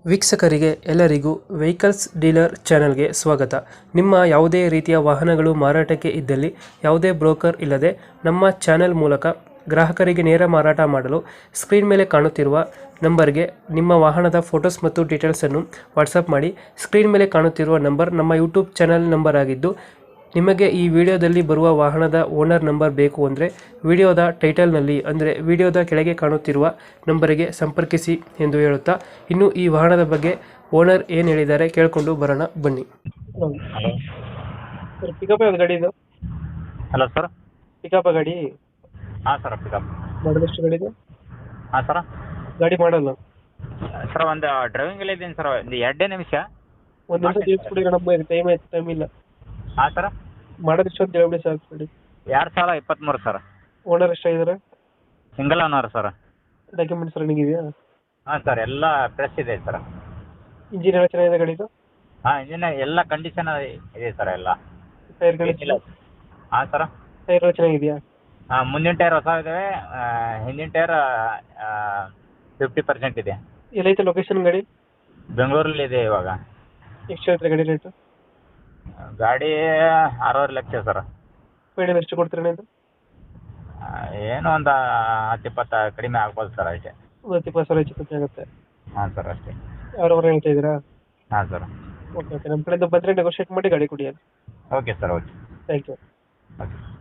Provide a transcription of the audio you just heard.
ವೀಕ್ಷಕರಿಗೆ ಎಲ್ಲರಿಗೂ vehicles dealer ಚಾನೆಲ್ಗೆ ಸ್ವಾಗತ. ನಿಮ್ಮ ಯಾವುದೇ ರೀತಿಯ ವಾಹನಗಳು ಮಾರಾಟಕ್ಕೆ ಇದ್ದಲ್ಲಿ ಯಾವುದೇ ಬ್ರೋಕರ್ ಇಲ್ಲದೆ ನಮ್ಮ ಚಾನೆಲ್ ಮೂಲಕ ಗ್ರಾಹಕರಿಗೆ ನೇರ ಮಾರಾಟ ಮಾಡಲು ಸ್ಕ್ರೀನ್ ಮೇಲೆ ಕಾಣುತ್ತಿರುವ ನಂಬರ್ಗೆ ನಿಮ್ಮ ವಾಹನದ ಫೋಟೋಸ್ ಮತ್ತು ಡೀಟೇಲ್ಸನ್ನು ವಾಟ್ಸಪ್ ಮಾಡಿ. ಸ್ಕ್ರೀನ್ ಮೇಲೆ ಕಾಣುತ್ತಿರುವ ನಂಬರ್ ನಮ್ಮ ಯೂಟ್ಯೂಬ್ ಚಾನೆಲ್ ನಂಬರ್ ಆಗಿದ್ದು, ನಿಮಗೆ ಈ ವಿಡಿಯೋದಲ್ಲಿ ಬರುವ ವಾಹನದ ಓನರ್ ನಂಬರ್ ಬೇಕು ಅಂದರೆ ವಿಡಿಯೋದ ಟೈಟಲ್ನಲ್ಲಿ ಅಂದರೆ ವಿಡಿಯೋದ ಕೆಳಗೆ ಕಾಣುತ್ತಿರುವ ನಂಬರಿಗೆ ಸಂಪರ್ಕಿಸಿ ಎಂದು ಹೇಳುತ್ತಾ, ಇನ್ನು ಈ ವಾಹನದ ಬಗ್ಗೆ ಓನರ್ ಏನು ಹೇಳಿದ್ದಾರೆ ಕೇಳಿಕೊಂಡು ಬರೋಣ ಬನ್ನಿ. ಹಲೋ. ಪಿಕಪ್ ಯಾವ್ದು ಗಾಡಿ ಇದು? Hello sir. ಪಿಕಪ್ ಗಾಡಿ ಹಾಂ ಸರ್, ಪಿಕಪ್. ಮಾಡದಷ್ಟು ಗಾಡಿ ಇದು? ಹಾಂ ಸರ್. ಗಾಡಿ ಮಾಡಲ್ಲ ಸರ್, ಒಂದು ಡ್ರೈವಿಂಗಲ್ಲಿ ಇದ್ದೀನಿ ಸರ್, ಒಂದು 2 ನಿಮಿಷ. ಒಂದು ನಿಮಿಷ ತಿಳಿಸ್ಬಿಡಿ, ನಮ್ಮ ಟೈಮ್ ಆಯ್ತು, ಟೈಮ್ ಇಲ್ಲ. ಹಾಂ ಸರ್. ಮಾಡೋದಿಷ್ಟು ಅಂತ ಹೇಳ್ಬಿಡಿ ಸಾಕು ಗಾಡಿ. 2023 ಸರ್. ಓನರ್ ಎಷ್ಟಾಗಿದ್ದಾರೆ? Single owner sir. Documents running ಇದೆಯಾ? ಹಾಂ ಸರ್, ಎಲ್ಲ ಫ್ರೆಶ್ ಇದೆ ಸರ್. ಇಂಜಿನ್ ಎಲ್ಲ ಚೆನ್ನಾಗಿದೆ ಗಾಡಿದು? ಹಾಂ, ಇಂಜಿನ್ ಎಲ್ಲ ಕಂಡೀಷನ್ ಇದೆ ಸರ್, ಎಲ್ಲ. ಟೈರ್ ಏನಿಲ್ಲ. ಹಾಂ ಸರ್. ಟೈರ್ ಎಲ್ಲ ಚೆನ್ನಾಗಿದೆಯಾ? ಹಾಂ, ಮುಂದಿನ ಟೈರ್ ಹೊಸ ಇದ್ದಾವೆ, ಹಿಂದಿನ ಟೈರ್ 50% ಇದೆ. ಎಲ್ಲೈತೆ ಲೊಕೇಶನ್ ಗಾಡಿ? ಬೆಂಗಳೂರಲ್ಲಿ ಇದೆ ಇವಾಗ. ಎಷ್ಟು ಹೇಳ್ತಾರೆ ಗಾಡಿ ರೇಟು? ಗಾಡಿ 6.5 ಲಕ್ಷ ಸರ್. ಫೈನಲ್ ಎಷ್ಟು ಕೊಡ್ತೀರಾ ಇದು? ಏನೋ ಒಂದು 10-20 ಕಡಿಮೆ ಆಗ್ಬೋದು ಸರ್, ಅಷ್ಟೇ. ಒಂದು 20,000 ಹೆಚ್ಚು ಕಮ್ಮಿ ಆಗುತ್ತೆ. ಹಾಂ ಸರ್, ಅಷ್ಟೇ. ಅವ್ರವ್ರು ಹೇಳ್ತಾ ಇದ್ದೀರಾ? ಹಾಂ ಸರ್. ಓಕೆ ಓಕೆ, ನಮ್ಮ ಕಡೆಯಿಂದ ಬಂದರೆ ನೆಗೋಷಿಯೇಟ್ ಮಾಡಿ ಗಾಡಿ ಕೊಡಿ. Okay sir, okay. Thank you. Okay.